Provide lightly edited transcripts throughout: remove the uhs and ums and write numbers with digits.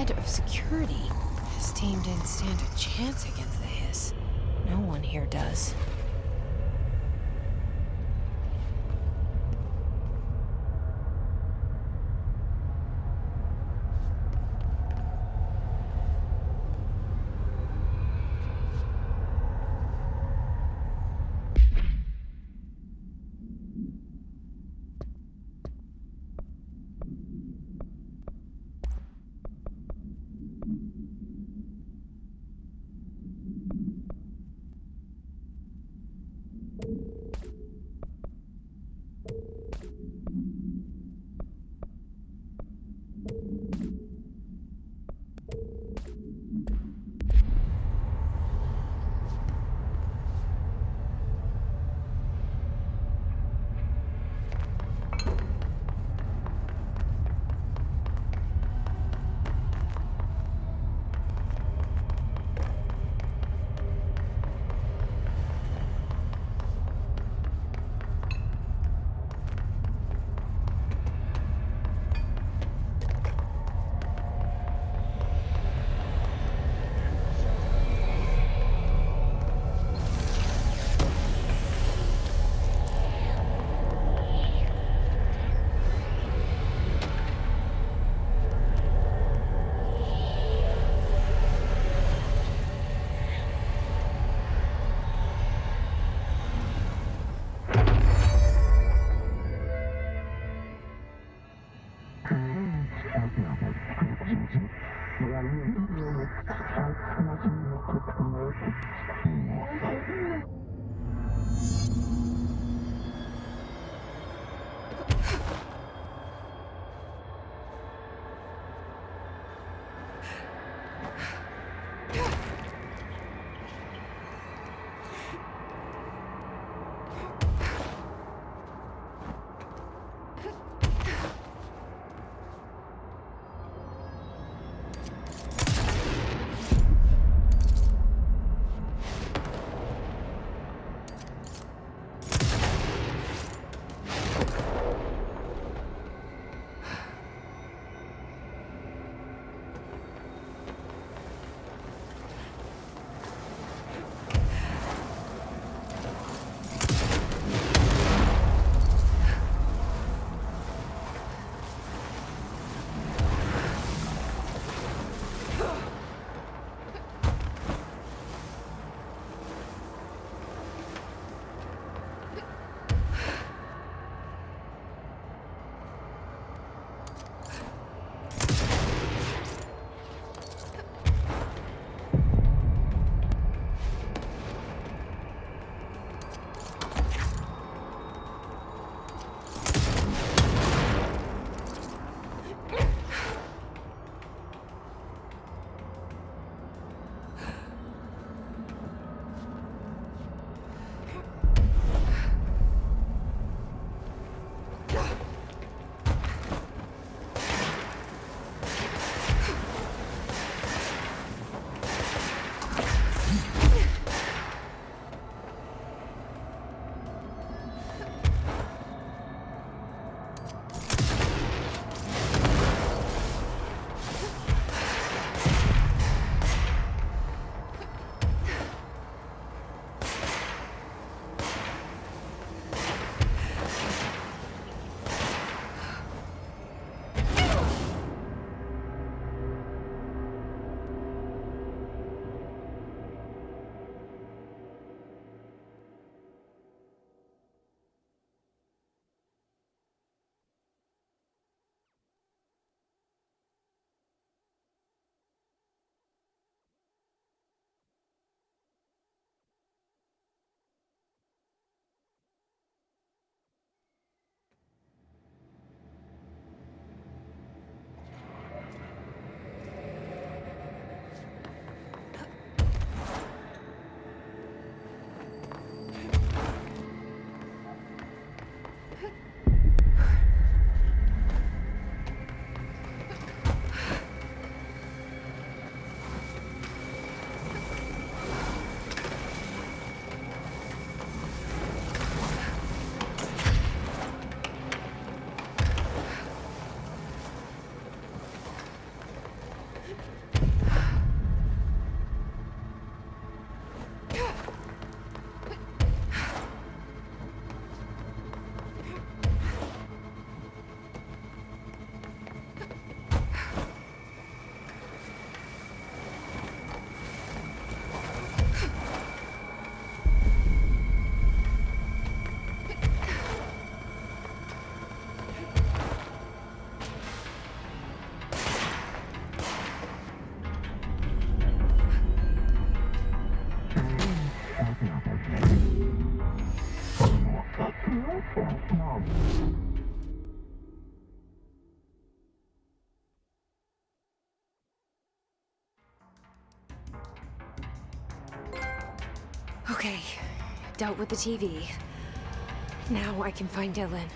head of security. His team didn't stand a chance against the hiss. No one here does. Okay, dealt with the TV. Now I can find Dylan.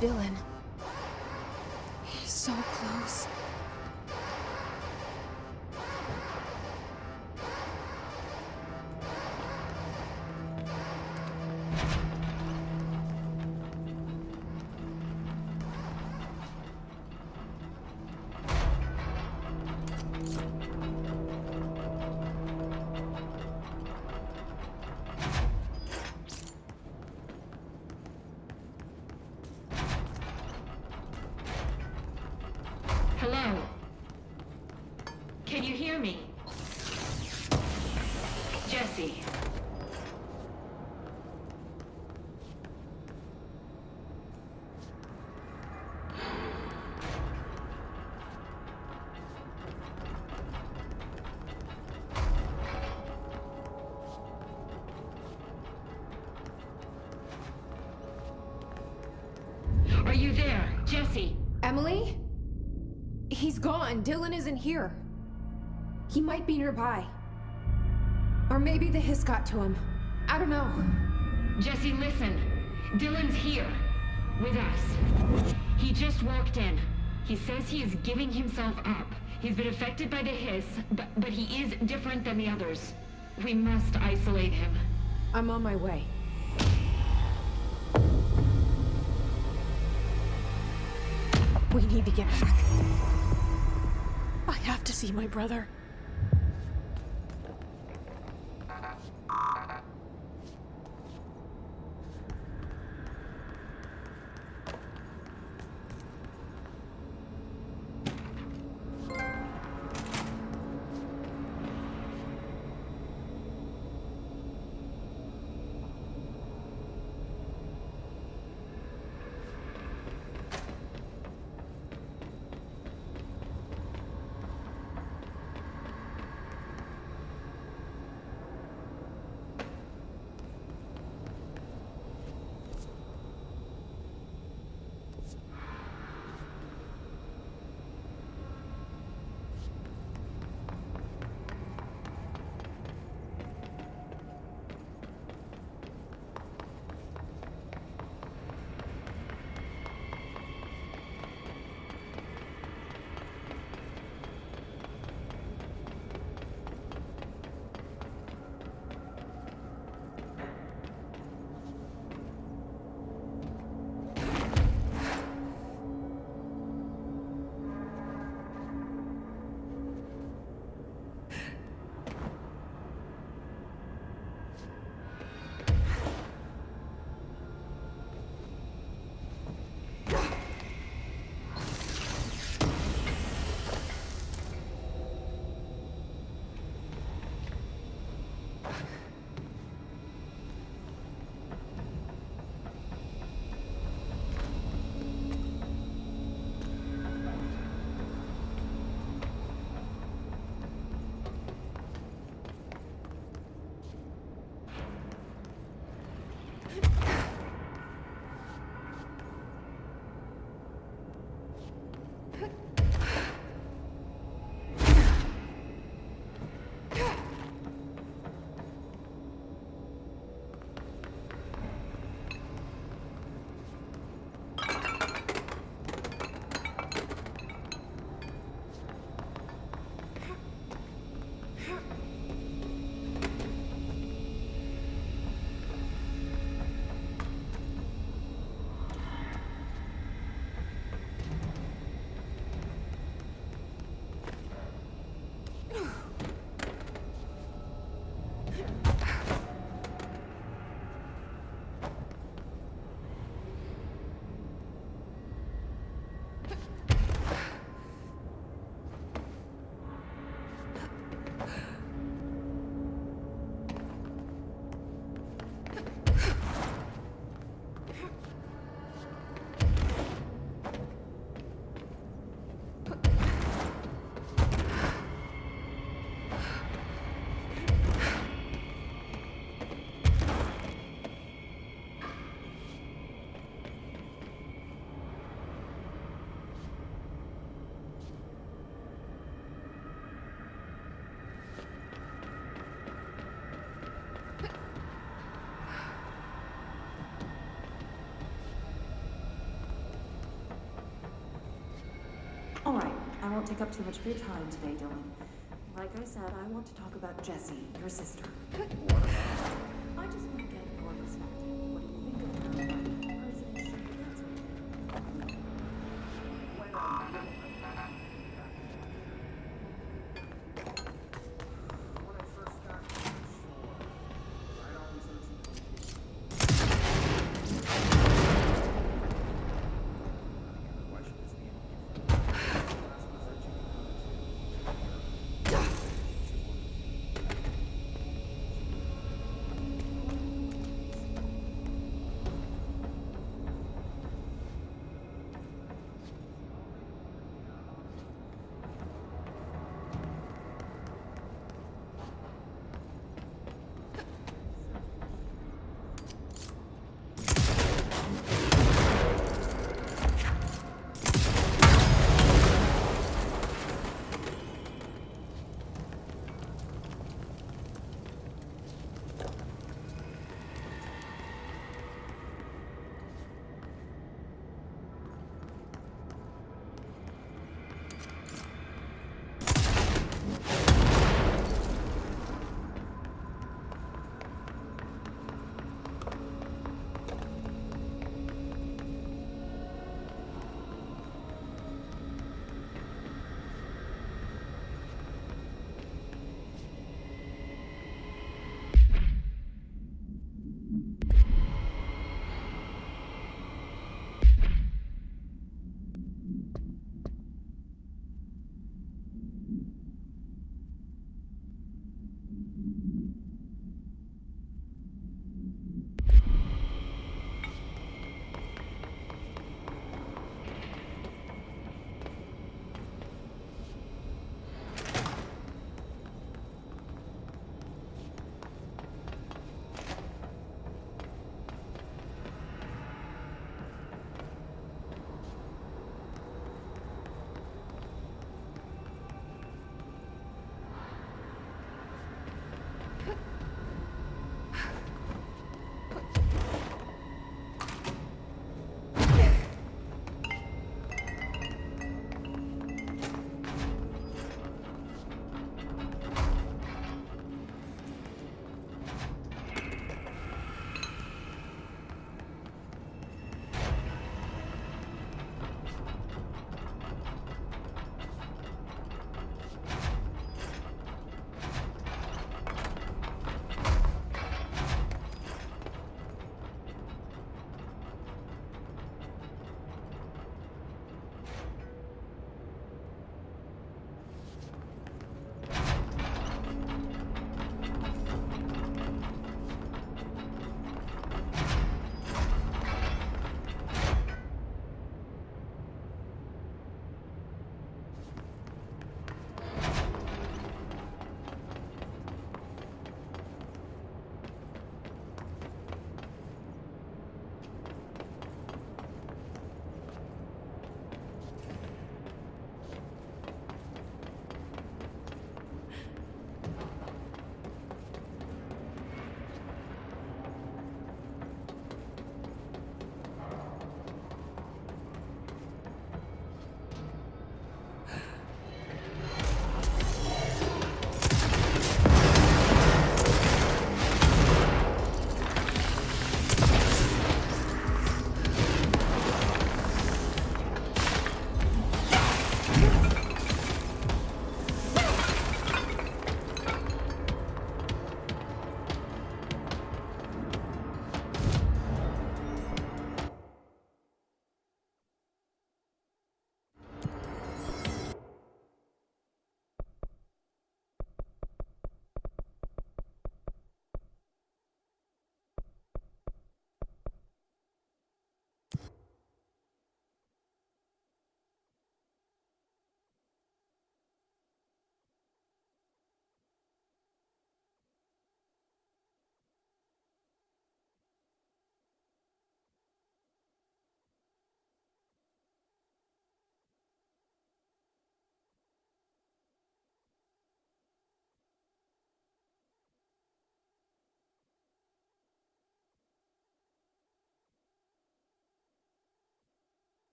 Dylan. He's so close. Hello? Can you hear me? Jesse. Are you there, Jesse? Emily? He's gone. Dylan isn't here. He might be nearby. Or maybe the hiss got to him. I don't know. Jesse, listen. Dylan's here. With us. He just walked in. He says he is giving himself up. He's been affected by the hiss, but he is different than the others. We must isolate him. I'm on my way. We need to get back. I have to see my brother. I won't take up too much of your time today, Dylan. Like I said, I want to talk about Jessie, your sister. I just want to get your perspective. What do you think of her? Or is it sure that's okay? When I first got to the shore, I'd always urge why should this be any different? Last was urging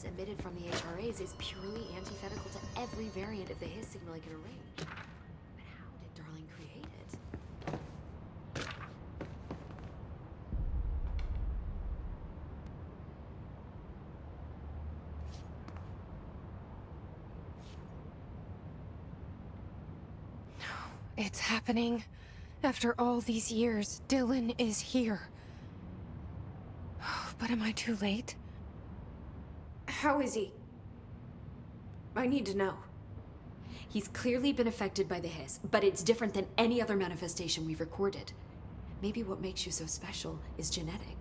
signals emitted from the HRAs is purely antithetical to every variant of the hiss signal I can arrange. But how did Darling create it? It's happening. After all these years, Dylan is here. But am I too late? How is he? I need to know. He's clearly been affected by the hiss, but it's different than any other manifestation we've recorded. Maybe what makes you so special is genetic.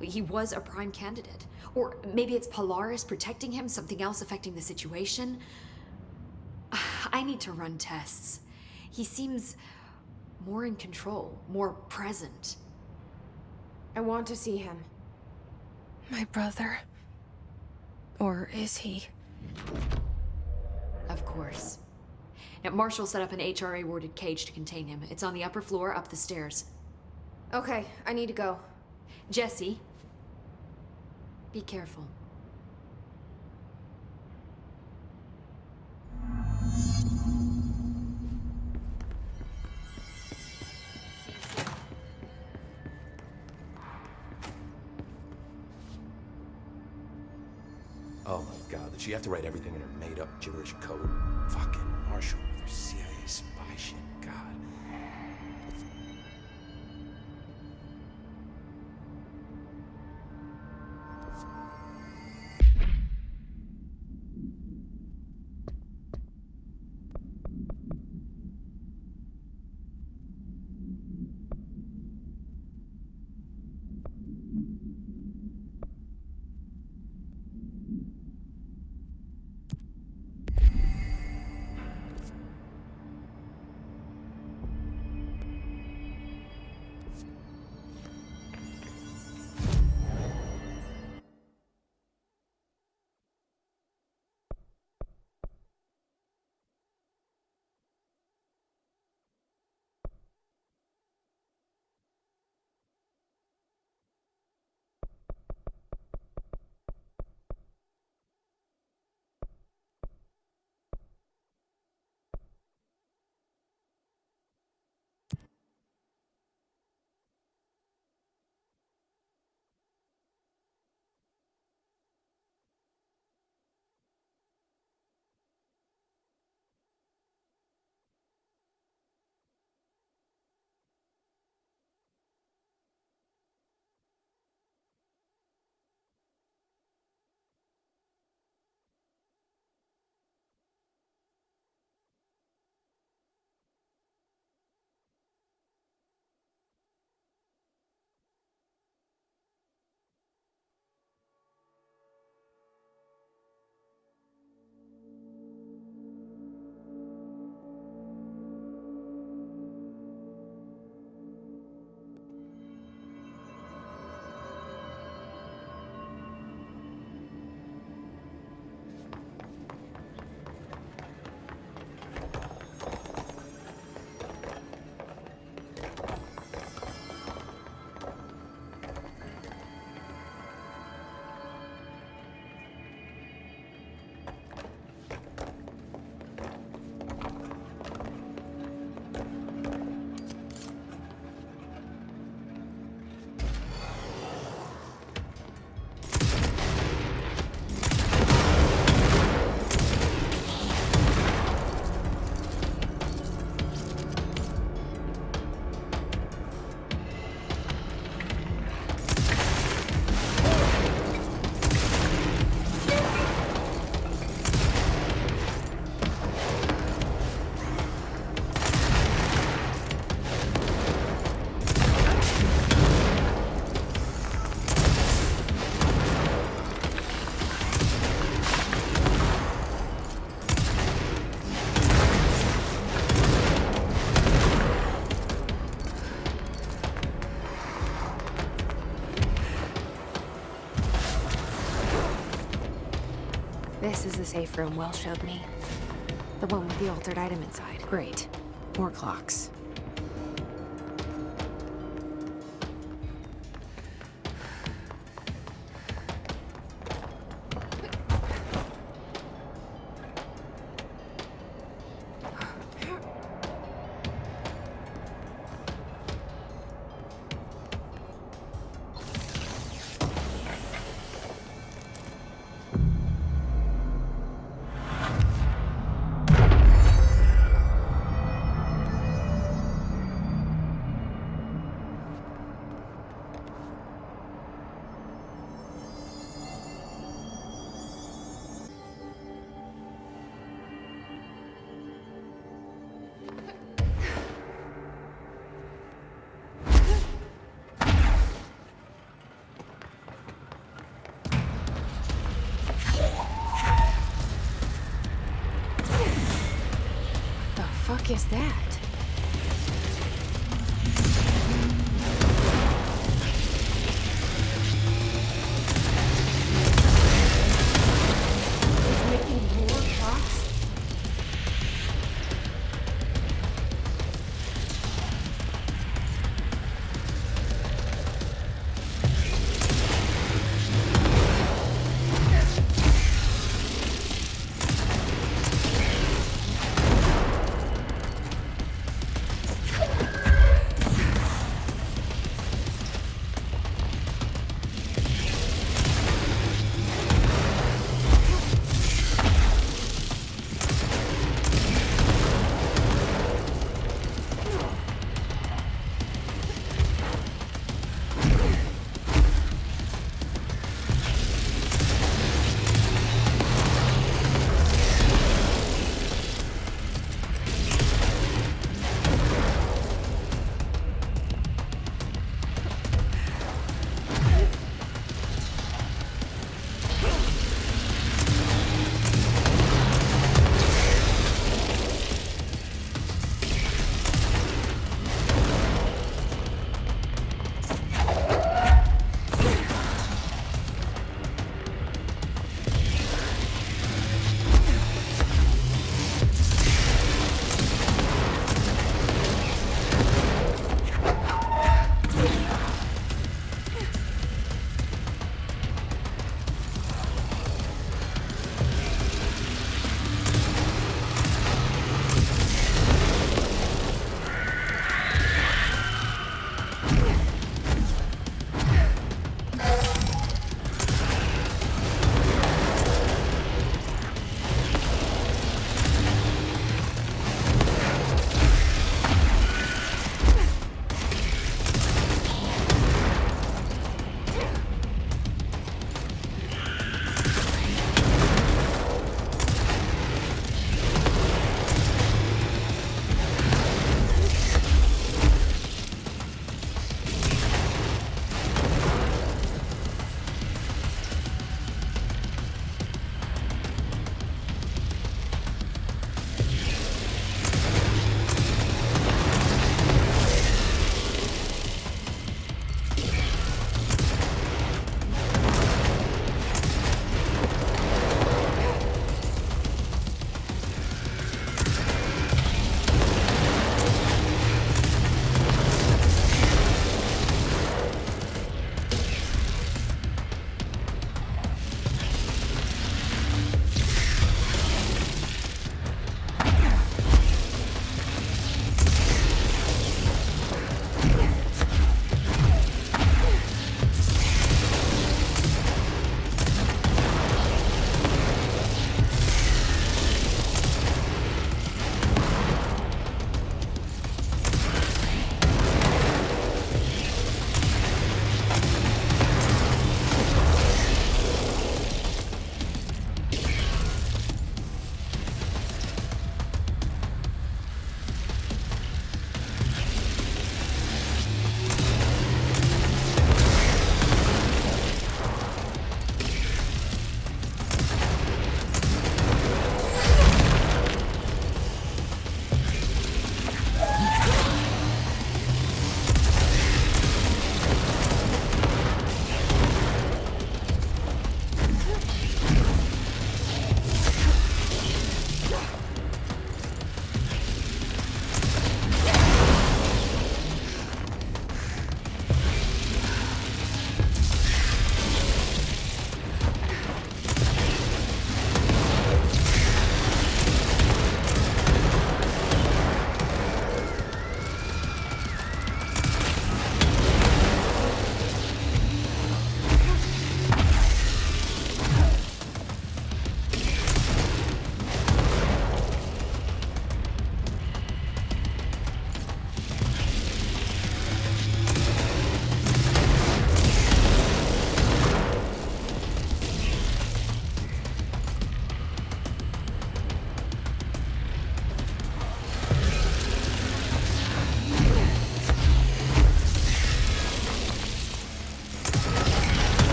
He was a prime candidate. Or maybe it's Polaris protecting him, something else affecting the situation. I need to run tests. He seems more in control, more present. I want to see him. My brother? Or is he? Of course. Now, Marshall set up an HRA-warded cage to contain him. It's on the upper floor, up the stairs. Okay, I need to go. Jesse, be careful. Oh my god, did she have to write everything in her made-up gibberish code? Fucking Marshall with her CIA spy shit, god. This is the safe room Will showed me. The one with the altered item inside. Great. More clocks. heck is that? It's making more clocks?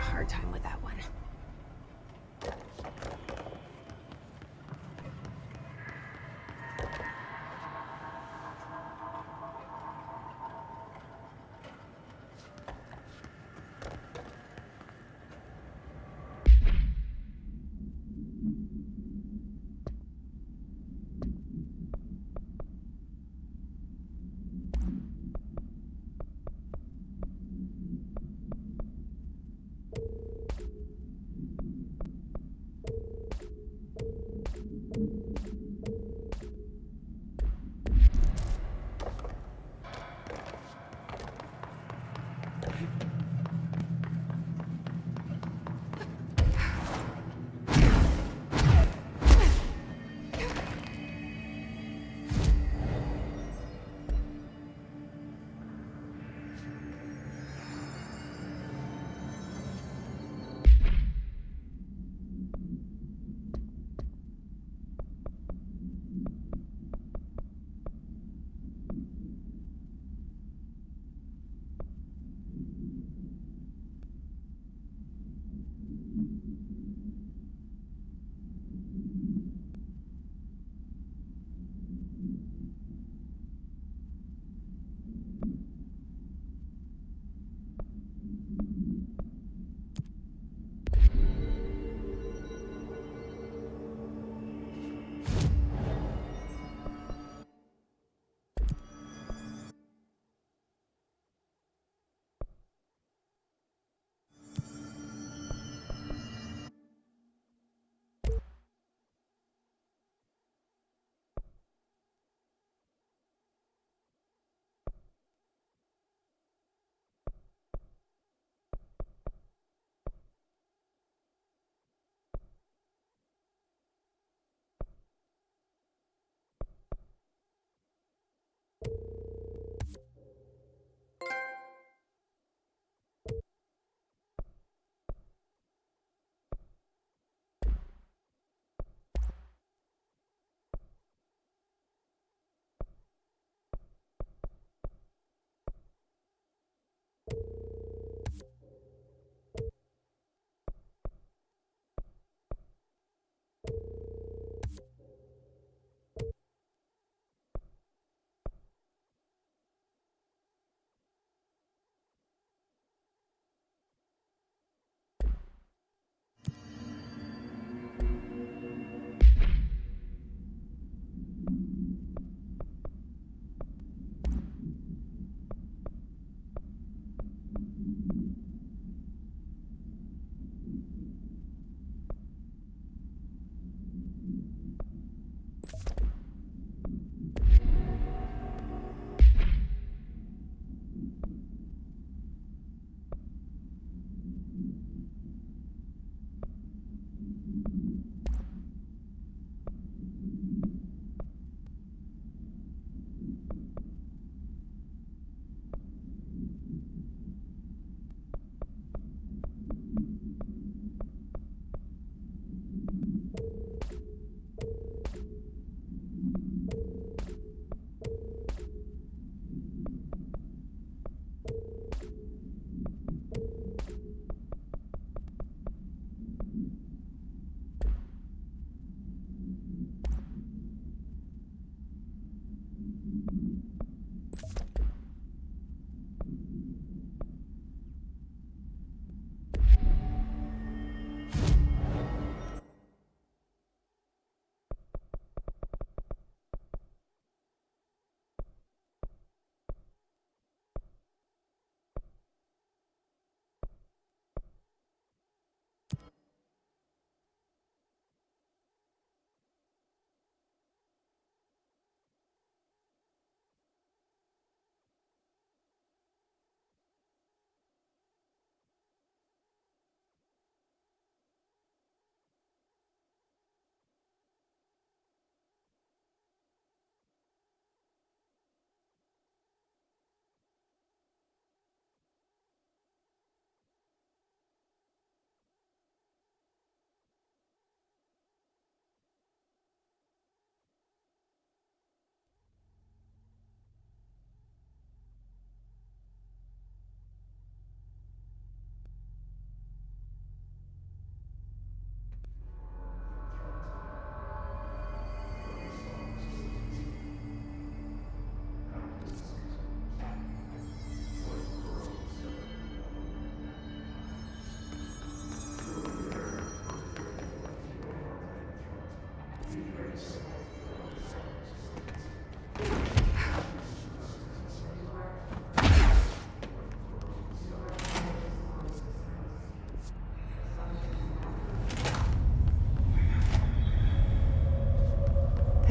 hard time with that one.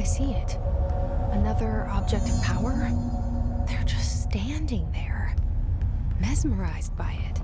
see it. Another object of power? They're just standing there, mesmerized by it.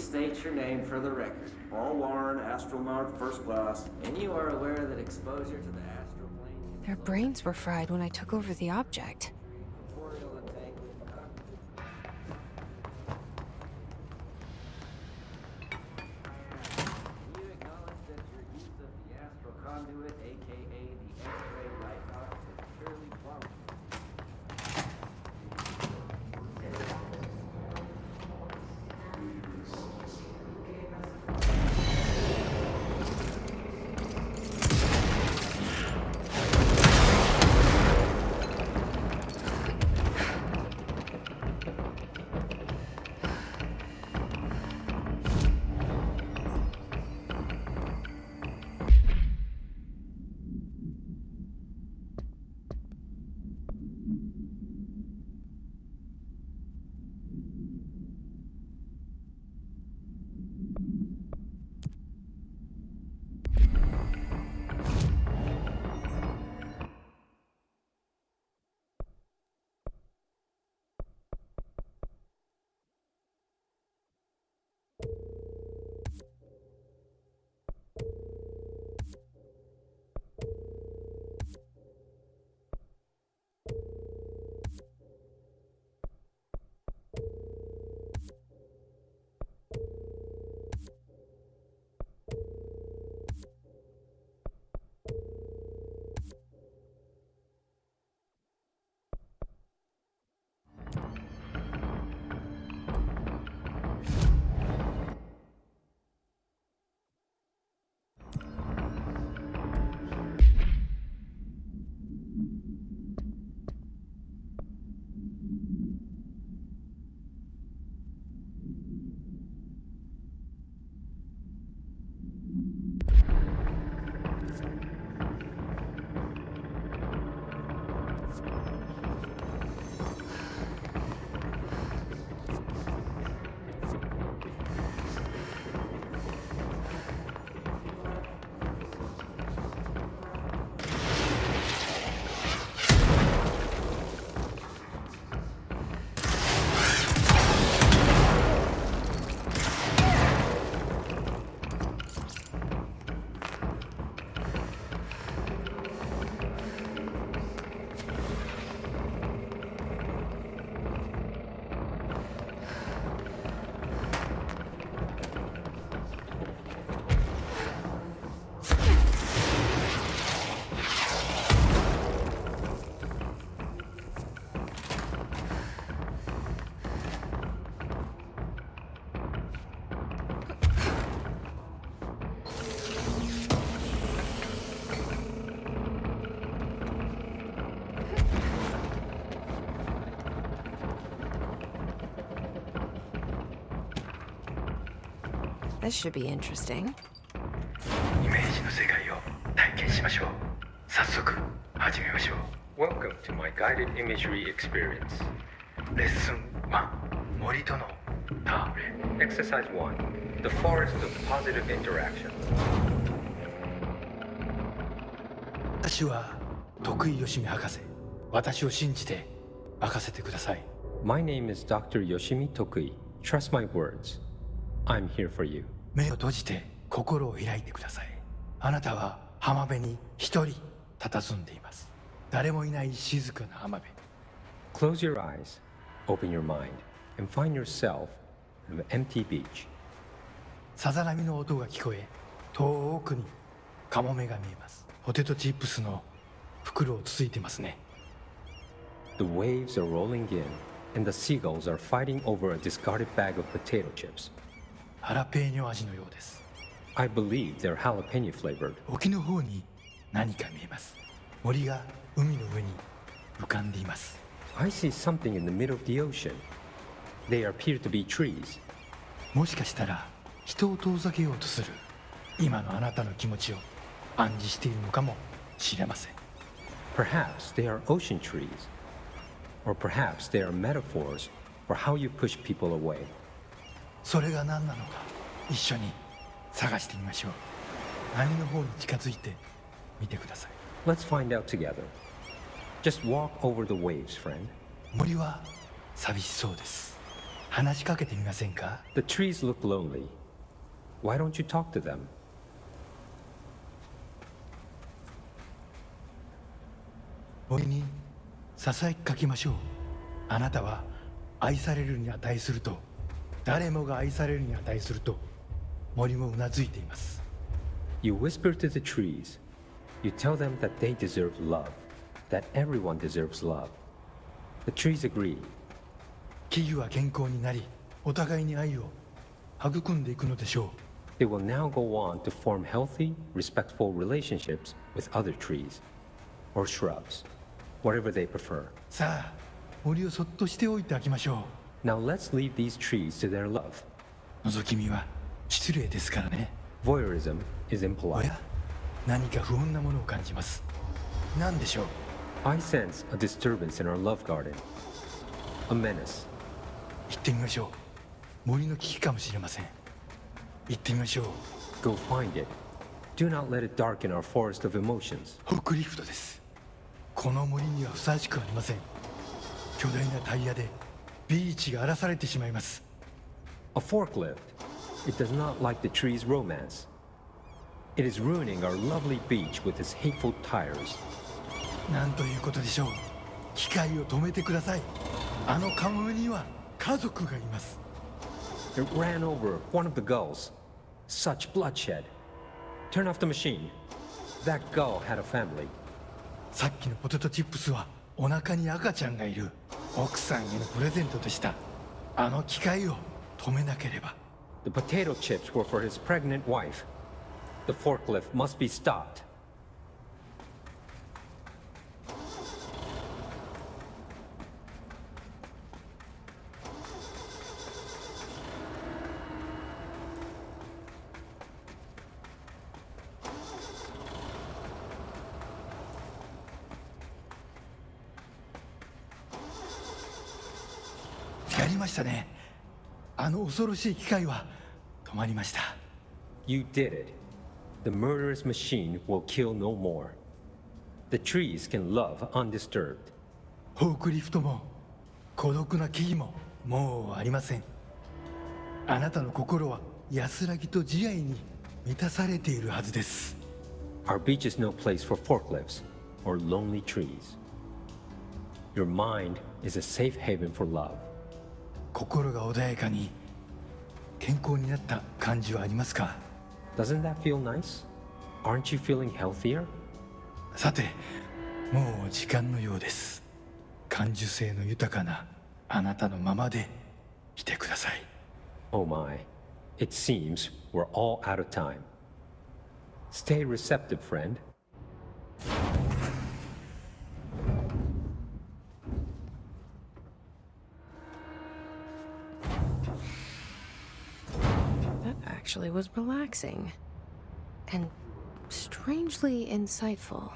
state your name for the record. Paul Warren, astronaut, first class. And you are aware that exposure to the astral plane... Their brains were fried when I took over the object. corporeal entanglement. Do you acknowledge that your use of the astral conduit, aka the X-ray light box, is purely plausible? This should be interesting. イメージの世界を体験しましょう。早速始めましょう。Welcome to my guided imagery experience. レッスン1、森との戯れ。Exercise 1, the forest of positive interaction. 私は徳井義美博士。私を信じて任せてください。My name is Dr. Yoshimi Tokui. Trust my words. I'm here for you. 目を閉じて心を開いてください。あなたは浜辺に一人佇んでいます。誰もいない静かな浜辺。Close your eyes, open your mind, and find yourself on an empty beach. さざ波の音が聞こえ、遠くにカモメが見えます。ポテトチップスの袋をつついてますね。The waves are rolling in, and the seagulls are fighting over a discarded bag of potato chips. ハラペーニョ味のようです。I believe they're jalapeno flavored. 沖の方に何か見えます。森が海の上に浮かんでいます。I see something in the middle of the ocean. They appear to be trees. もしかしたら人を遠ざけようとする今のあなたの気持ちを暗示しているのかもしれません。Perhaps they are ocean trees. Or perhaps they are metaphors for how you push people away. それが何なのか一緒に探してみましょう。波の方に近づいてみてください。Let's find out together. Just walk over the waves, friend. 森は寂しそうです。話しかけてみませんか？ The trees look lonely. Why don't you talk to them? 森にささやきかけましょう。あなたは愛されるに値すると、誰もが愛されるに値すると、森もうなずいています。You whisper to the trees. You tell them that they deserve love, that everyone deserves love. The trees agree. 木々は健康になり、お互いに愛を育んでいくのでしょう。They will now go on to form healthy, respectful relationships with other trees or shrubs, whatever they prefer. さあ、森をそっとしておいてあげましょ Now let's leave these trees to their love. う。覗き見は失礼ですからね。 Voyeurism is お impolite. や、何か不穏なものを感じます。何でしょう？ I sense a disturbance in our love garden. A menace. 行ってみましょう。森の危機かもしれません。行ってみましょう。 Go find it. Do not let it darken our forest of emotions. フォークリフトです。この森にはふさわしくありません。巨大なタイヤでビーチが荒らされてしまいます。 A forklift. It does not like the tree's romance. It is ruining our lovely beach with its hateful tires. なんということでしょう。機械を止めてください。あのカモメには家族がいます。 It ran over one of the gulls. Such bloodshed. Turn off the machine. That gull had a family. さっきのポテトチップスはお腹に赤ちゃんがいる奥さんへのプレゼントでした。あの機械を止めなければ。 The potato chips were for his pregnant wife. The forklift must be stopped.やりましたね。あの恐ろしい機械は止まりました。 You did it. The murderous machine will kill no more. The trees can love undisturbed. フォークリフトも孤独な木々ももうありません。あなたの心は安らぎと慈愛に満たされているはずです。 Our beach is no place for forklifts or lonely trees. Your mind is a safe haven for love. 心が穏やかに健康になった感じはありますか？ Doesn't that feel nice? Aren't you feeling healthier? さて、もう時間のようです。感受性の豊かなあなたのままでいてください。 Oh my, it seems we're all out of time. Stay receptive, friend. That actually was relaxing. And strangely insightful.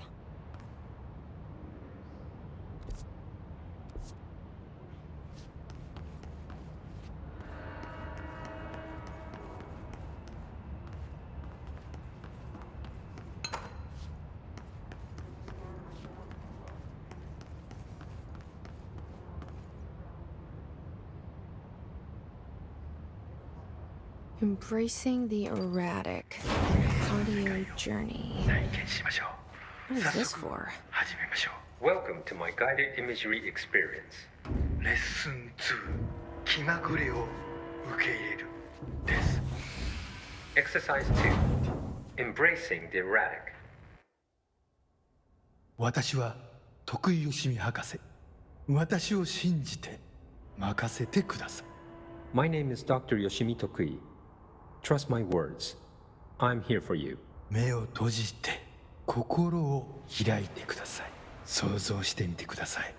Embracing the erratic in audio journey. 体験しましょう。 What is this for? 始めましょ Welcome to my guided imagery experience. う。レッスン2、気まぐれを受け入れるです。 Exercise 2. Embracing the erratic. 私は徳井義美博士。私を信じて任せてください。 My name is Dr. Yoshimi Tokui. Trust my words. I'm here for you. 目を閉じて心を開いてください。想像してみてください。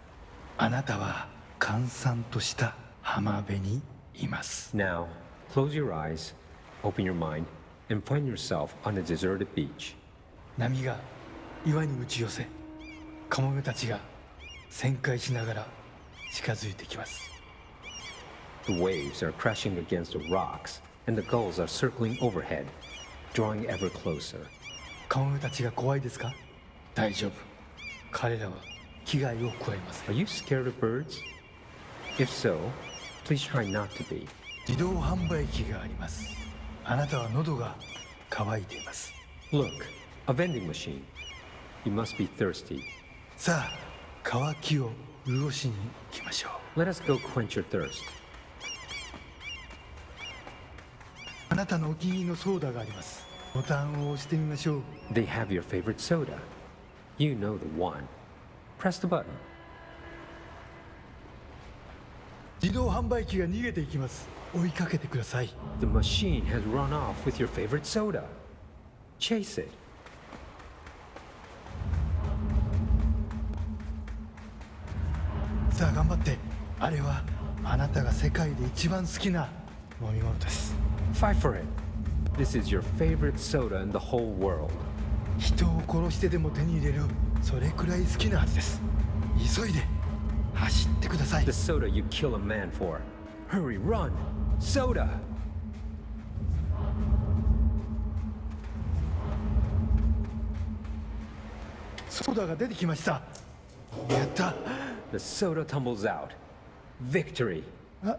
あなたは閑散とした浜辺にいます。 Now, close your eyes, open your mind, and find yourself on a deserted beach. 波が岩に打ち寄せ、カモメたちが旋回しながら近づいてきます。 The waves are crashing against the rocks, and the gulls are circling overhead, drawing ever closer. カモメたちが怖いですか？大丈夫。彼らは危害を加えません。 Are you scared of birds? If so, Please try not to be. 自動販売機があります。あなたは喉が渇いています。 Look, a vending machine. You must be thirsty. さあ、渇きを潤しに行きましょう。 Let us go quench your thirst. あなたのお気に入りのソーダがあります。ボタンを押してみましょう。 They have your favorite soda. You know the one. Press the button. 自動販売機が逃げていきます。追いかけてください。 The machine has run off with your favorite soda. Chase it. さあ頑張って。あれはあなたが世界で一番好きな飲み物です。 Fight for it. This is your favorite soda in the whole world. 人を殺してでも手に入れる、それくらい好きなはずです。急いで走ってください。 The soda you kill a man for. Hurry, run! Soda! ソーダが出てきました。やった。 The soda tumbles out. Victory! あ、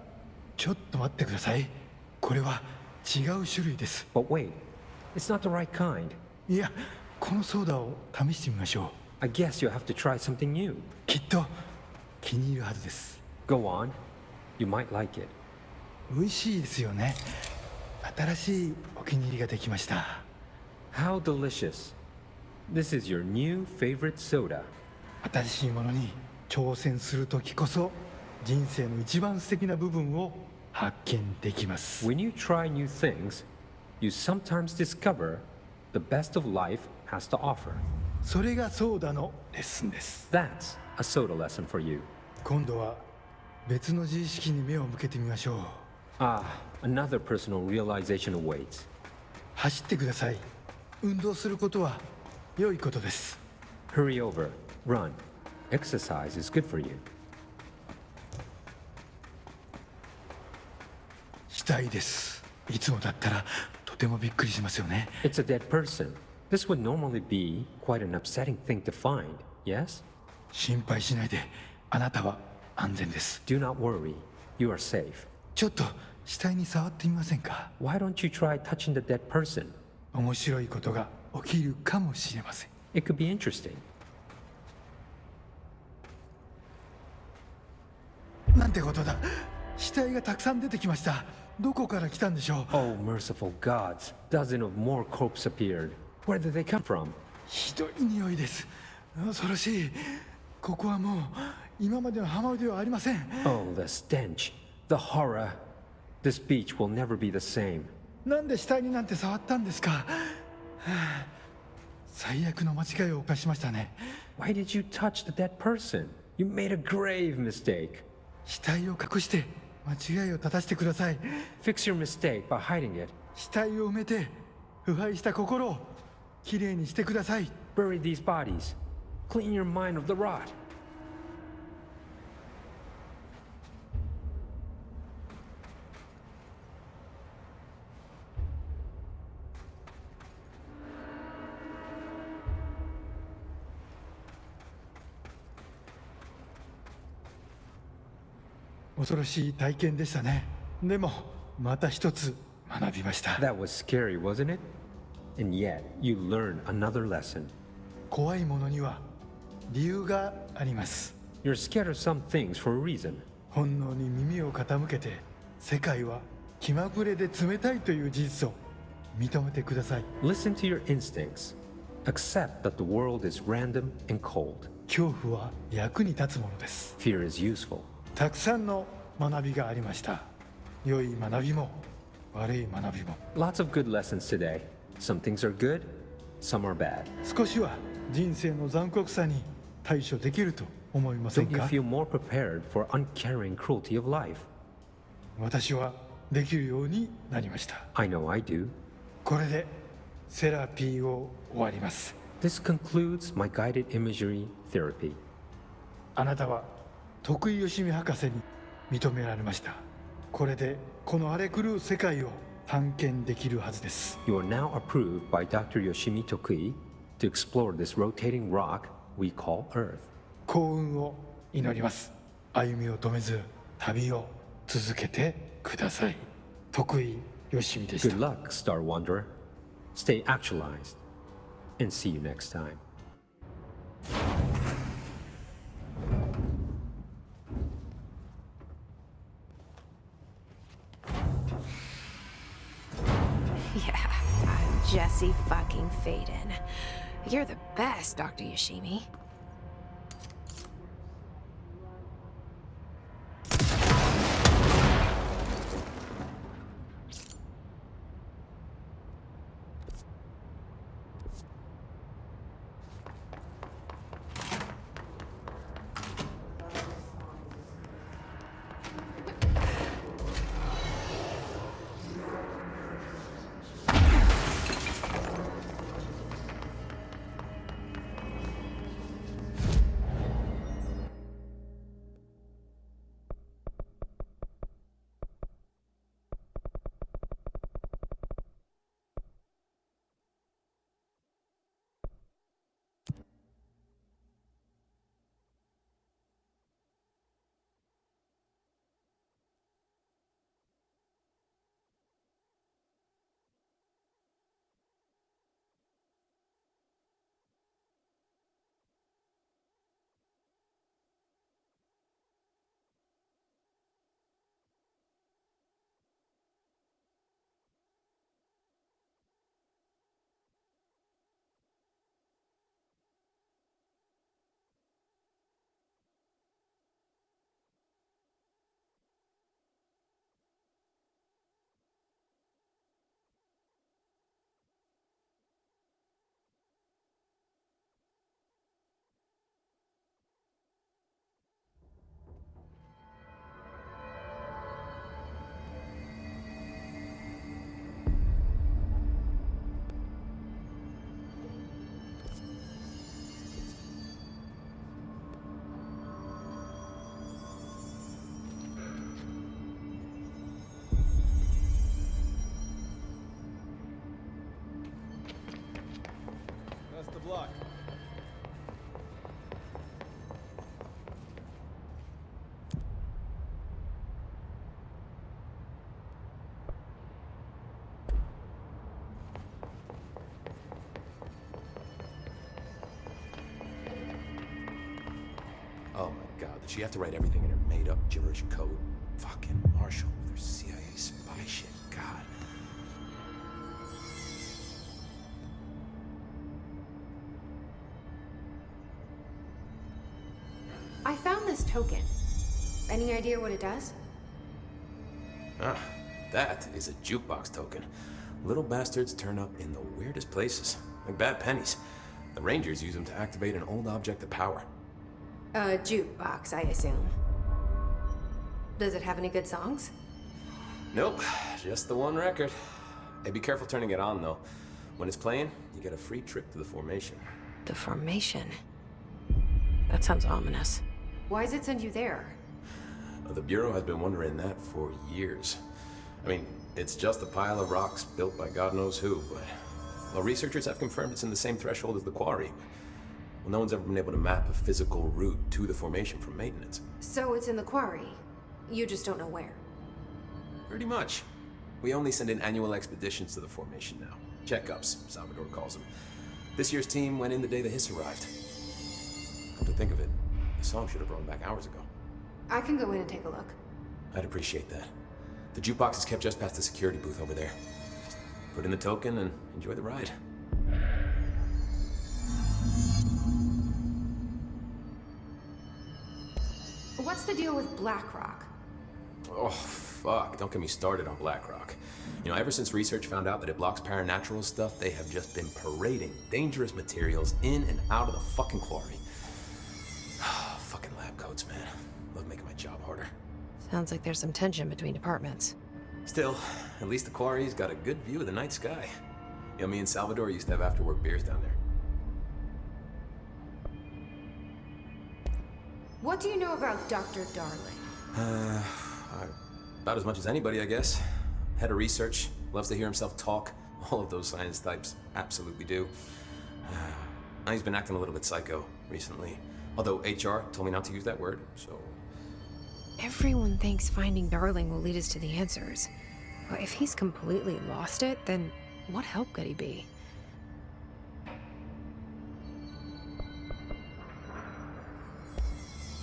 ちょっと待ってください。これは違う種類です。 But wait, it's not the right kind. いや、このソーダを試してみましょう。 I guess you'll have to try something new. きっと気に入るはずです。 Go on. You might like it. 美味しいですよね。新しいお気に入りができました。 How delicious. This is your new favorite soda. 新しいものに挑戦するときこそ人生の一番素敵な部分を発見できます。 When you try new things, you sometimes discover the best of life has to offer. それがソーダのレッスンです。 That's a soda lesson for you. 今度は別の自意識に目を向けてみましょう。 Ah, another personal realization awaits. 走ってください。運動することは良いことです。 Hurry over. Run. Exercise is good for you. 死体です。いつもだったらとてもびっくりしますよね。 It's a dead person. This would normally be quite an upsetting thing to find, yes? 心配しないで。あなたは安全です。 Do not worry. You are safe. ちょっと死体に触ってみませんか？ Why don't you try touching the dead person? 面白いことが起きるかもしれません。 It could be interesting. なんてことだ。死体がたくさん出てきました。どこから来たんでしょう。 Oh, merciful gods. Dozen of more corpses appeared. Where did they come from? ひどい匂いです。恐ろしい。ここはもう今までの浜辺ではありません。 Oh, the stench. The horror. This beach will never be the same. なんで死体になんて触ったんですか？はあ、最悪の間違いを犯しましたね。 Why did you touch the dead person? You made a grave mistake. 死体を隠して間違いを正してください。 Fix your mistake by hiding it. 死体を埋めて腐敗した心をきれいにしてください。 Bury these bodies. Clean your mind of the rot. 恐ろしい体験でしたね。でもまた一つ学びました。 That was scary, wasn't it? And yet, you learned another lesson. 怖いものには理由があります。 You're scared of some things for a reason. 本能に耳を傾けて、世界は気まぐれで冷たいという事実を認めてください。 Listen to your instincts. Accept that the world is random and cold. 恐怖は役に立つものです。 Fear is useful. たくさんの学びがありました。良い学びも悪い学びも。 Lots of good lessons today. Some things are good, some are bad. 少しは人生の残酷さに対処できると思いません Don't you か？ feel more prepared for uncaring cruelty of life? 私はできるようになりました。 I know I do. これでセラピーを終わります。 This concludes my guided imagery therapy. あなたは徳井義美博士に認められました。これでこの荒れ狂う世界を探検できるはずです。 You are now approved by Dr. Yoshimi Tokui to explore this rotating rock we call Earth. 幸運を祈ります。歩みを止めず旅を続けてください。徳井よしみでした。 Good luck, Star Wanderer. Stay actualized. And see you next time. Yeah, I'm Jesse fucking Faden. You're the best, Dr. Yoshimi. Best of luck. Oh my god, did she have to write everything in her made-up gibberish code? Fucking Marshall with her CIA spy shit. God. I found this token. Any idea what it does? Ah, that is a jukebox token. Little bastards turn up in the weirdest places, like bad pennies. The Rangers use them to activate an old object of power. A jukebox, I assume. Does it have any good songs? Nope, just the one record. Hey, be careful turning it on, though. When it's playing, you get a free trip to the formation. The formation? That sounds ominous. Why does it send you there? The Bureau has been wondering that for years. I mean, it's just a pile of rocks built by God knows who, but... Well, researchers have confirmed it's in the same threshold as the quarry. Well, no one's ever been able to map a physical route to the formation from maintenance. So it's in the quarry. You just don't know where. Pretty much. We only send in annual expeditions to the formation now. Checkups, Salvador calls them. This year's team went in the day the hiss arrived. Come to think of it, the song should have brought them back hours ago. I can go in and take a look. I'd appreciate that. The jukebox is kept just past the security booth over there. Just put in the token and enjoy the ride. What's the deal with BlackRock? Oh, fuck. Don't get me started on BlackRock. You know, ever since research found out that it blocks paranatural stuff, they have just been parading dangerous materials in and out of the fucking quarry. Fucking lab coats, man. Love making my job harder. Sounds like there's some tension between departments. Still, at least the quarry's got a good view of the night sky. You know, me and Salvador used to have after-work beers down there. What do you know about Dr. Darling? About as much as anybody, I guess. Head of research, loves to hear himself talk. All of those science types absolutely do. He's been acting a little bit psycho recently. Although HR told me not to use that word, so... Everyone thinks finding Darling will lead us to the answers. But if he's completely lost it, then what help could he be?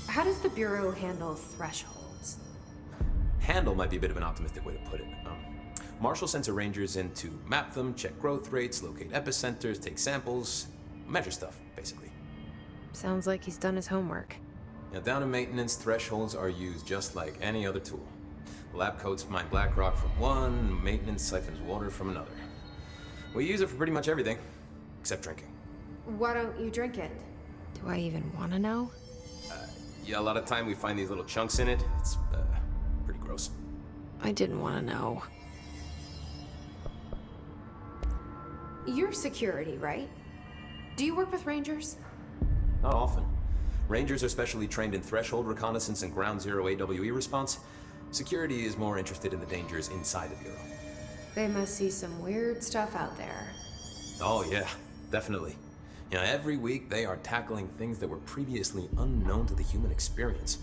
How does the Bureau handle thresholds? Handle might be a bit of an optimistic way to put it. Marshall sends her rangers in to map them, check growth rates, locate epicenters, take samples, measure stuff, basically. Sounds like he's done his homework. Now, down in maintenance, thresholds are used just like any other tool. The lab coats mine black rock from one, maintenance siphons water from another. We use it for pretty much everything, except drinking. Why don't you drink it? Do I even want to know? Yeah, a lot of time we find these little chunks in it. It's pretty gross. I didn't want to know. You're security, right? Do you work with rangers? Not often. Rangers are specially trained in threshold reconnaissance and ground zero AWE response. Security is more interested in the dangers inside the Bureau. They must see some weird stuff out there. Oh yeah, definitely. You know, every week they are tackling things that were previously unknown to the human experience.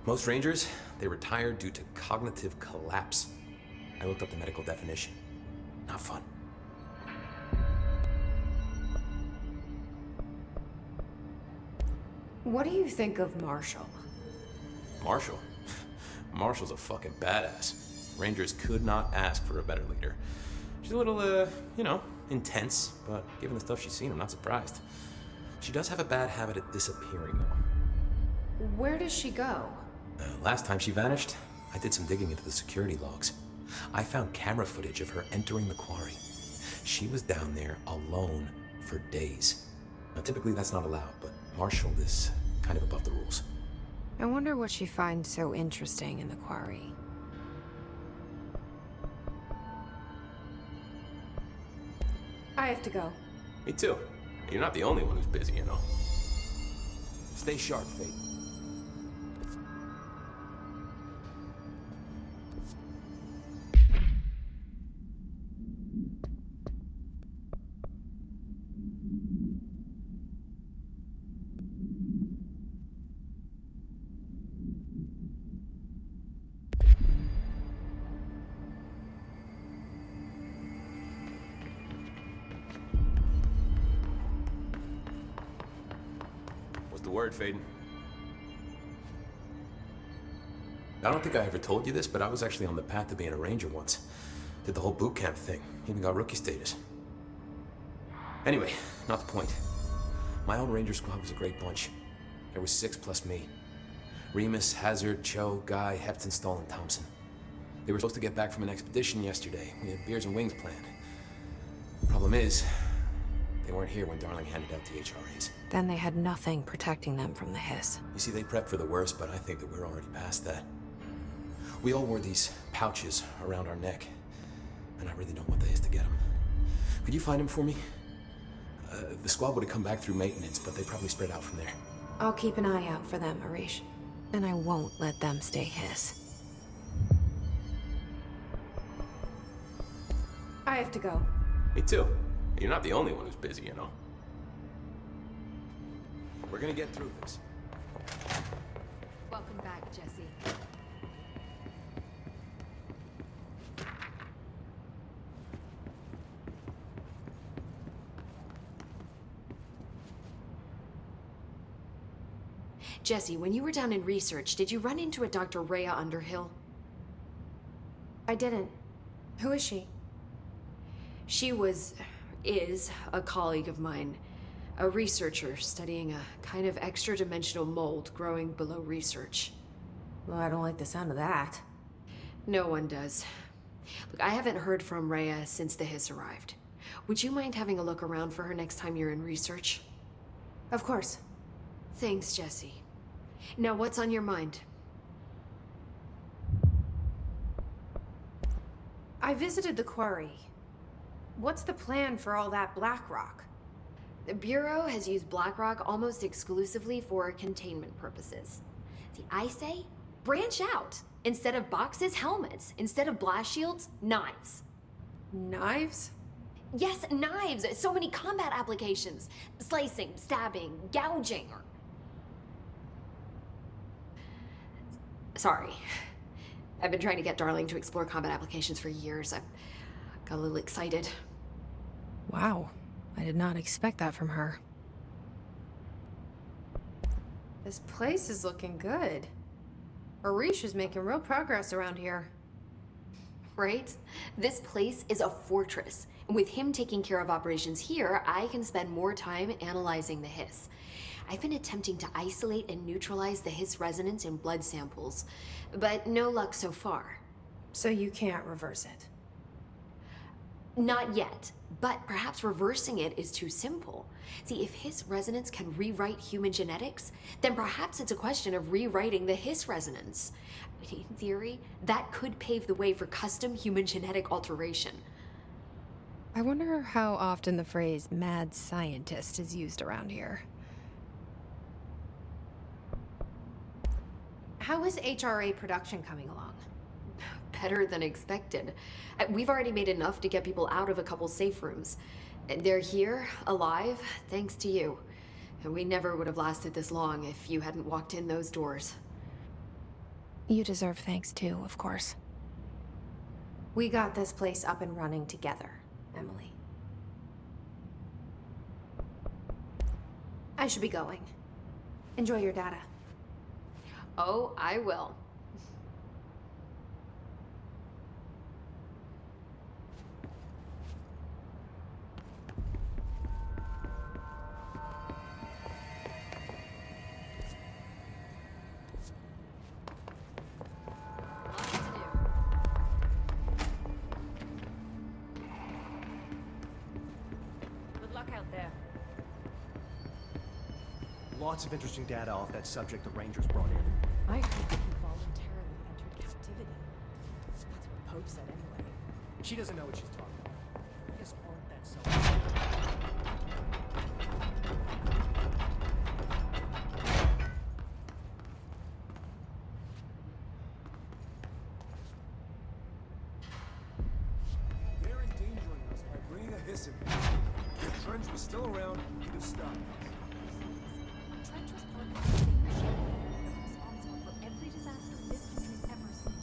Most Rangers, they retire due to cognitive collapse. I looked up the medical definition. Not fun. What do you think of Marshall? Marshall? Marshall's a fucking badass. Rangers could not ask for a better leader. She's a little, you know, intense, but given the stuff she's seen, I'm not surprised. She does have a bad habit of disappearing, though. Where does she go? Last time she vanished, I did some digging into the security logs. I found camera footage of her entering the quarry. She was down there alone for days. Now, typically that's not allowed, but Marshall is kind of above the rules. I wonder what she finds so interesting in the quarry. I have to go. Me too. You're not the only one who's busy, you know. Stay sharp, Fate. Word, Faden. I don't think I ever told you this, but I was actually on the path to being a ranger once. Did the whole boot camp thing. Even got rookie status. Anyway, not the point. My old ranger squad was a great bunch. There was 6 plus me. Remus, Hazard, Cho, Guy, Heptonstall, and Thompson. They were supposed to get back from an expedition yesterday. We had beers and wings planned. Problem is, they weren't here when Darling handed out the HRAs. Then they had nothing protecting them from the hiss. You see, they prepped for the worst, but I think that we're already past that. We all wore these pouches around our neck, and I really don't want the hiss to get them. Could you find them for me? The squad would have come back through maintenance, but they probably spread out from there. I'll keep an eye out for them, Arish. And I won't let them stay hiss. I have to go. Me too. You're not the only one who's busy, you know. We're gonna get through this. Welcome back, Jesse. Jesse, when you were down in research, did you run into a Dr. Rhea Underhill? I didn't. Who is she? She is a colleague of mine. A researcher studying a kind of extra-dimensional mold growing below research. Well, I don't like the sound of that. No one does. Look, I haven't heard from Rhea since the hiss arrived. Would you mind having a look around for her next time you're in research? Of course. Thanks, Jesse. Now, what's on your mind? I visited the quarry. What's the plan for all that black rock? The Bureau has used black rock almost exclusively for containment purposes. See, I say, branch out. Instead of boxes, helmets. Instead of blast shields, knives. Knives? Yes, knives. So many combat applications. Slicing, stabbing, gouging. Sorry. I've been trying to get Darling to explore combat applications for years. I got a little excited. Wow, I did not expect that from her. This place is looking good. Arish is making real progress around here. Right? This place is a fortress. And with him taking care of operations here, I can spend more time analyzing the hiss. I've been attempting to isolate and neutralize the hiss resonance in blood samples, but no luck so far. So you can't reverse it? Not yet, but perhaps reversing it is too simple. See, if hiss resonance can rewrite human genetics, then perhaps it's a question of rewriting the hiss resonance. In theory, that could pave the way for custom human genetic alteration. I wonder how often the phrase mad scientist is used around here. How is HRA production coming along? Better than expected. We've already made enough to get people out of a couple safe rooms. They're here, alive, thanks to you. And we never would have lasted this long if you hadn't walked in those doors. You deserve thanks too, of course. We got this place up and running together, Emily. I should be going. Enjoy your data. Oh, I will. Lots of interesting data off that subject the Rangers brought in. I heard that he voluntarily entered captivity. That's what Pope said anyway. She doesn't know what she's talking about. You guys aren't that self. They're endangering us by bringing a hiss in here. If Trench was still around, he'd have stopped us. Trench was part of the same machine that was responsible for every disaster this country's ever seen.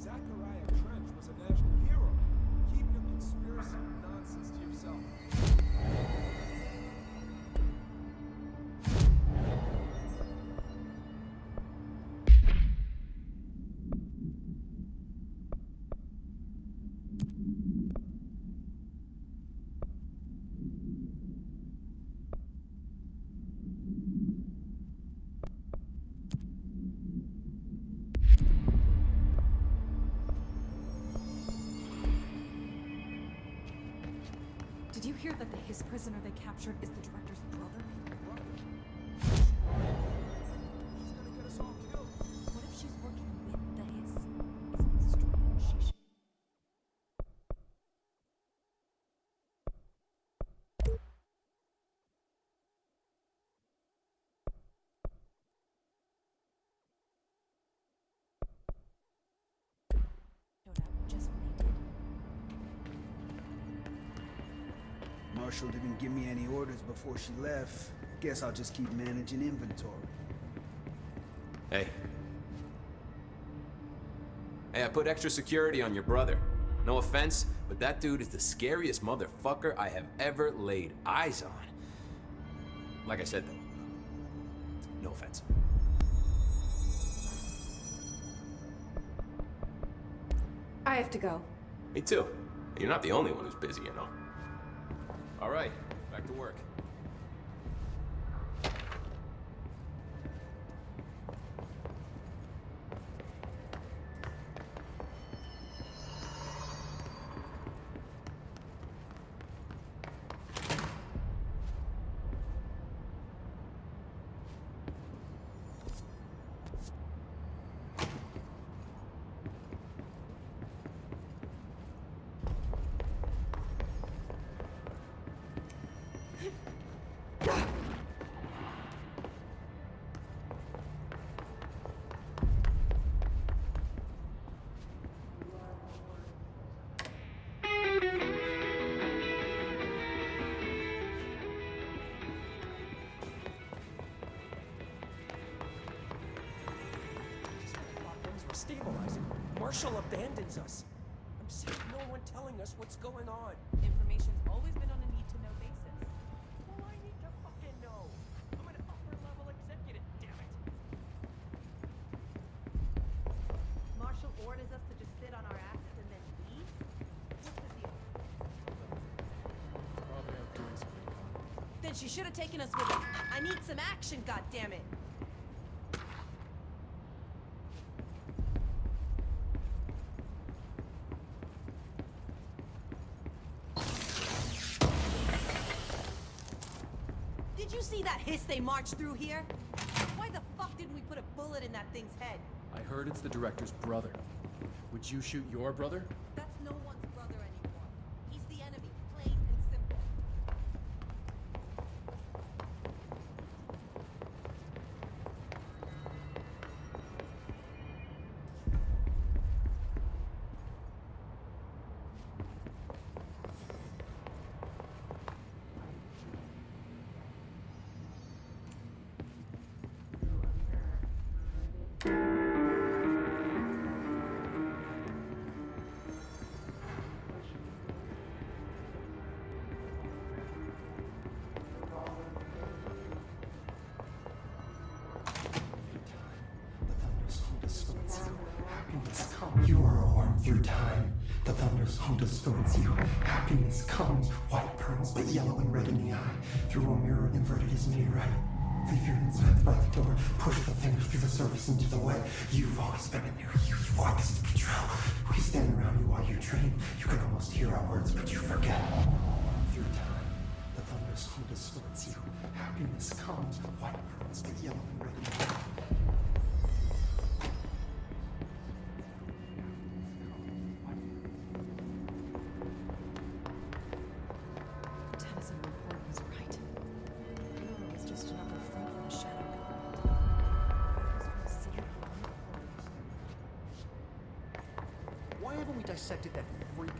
Zachariah Trench was a national hero. Keep your conspiracy nonsense to yourself. Did you hear that the Hiss prisoner they captured is the director's brother? She's gonna get us all killed. What if she's working with the Hiss? Isn't it strange she should... showed up just when they did. Marshall didn't give me any orders before she left. Guess I'll just keep managing inventory. Hey. Hey, I put extra security on your brother. No offense, but that dude is the scariest motherfucker I have ever laid eyes on. Like I said, though, no offense. I have to go. Me too. You're not the only one who's busy, you know. All right, back to work. destabilizing. Marshall abandons us. I'm sick of no one telling us what's going on. Information's always been on a need-to-know basis. Well, I need to fucking know. I'm an upper-level executive, damn it. Marshall orders us to just sit on our asses and then leave? What's the deal? Probably out doing something. Then she should have taken us with her. I need some action, goddammit! Did you see that hiss they marched through here? Why the fuck didn't we put a bullet in that thing's head? I heard it's the director's brother. Would you shoot your brother? That's no one's brother anymore. He's the enemy, plain and simple. You are a worm through time. The thunder's home distorts you. Happiness comes, white pearls, but yellow and red in the eye. Through a mirror inverted is made right. Leave your insides by the door. Push the fingers through the surface into the wet. You've always been in there. You want this to be true. We stand around you while you dream. You can almost hear our words, but you forget. Through time, the thunder's home distorts you. Happiness comes, white pearls, but yellow and red in the eye. Tennyson report was right. Bureau was just another freak in the shadow government. Why haven't we dissected that freak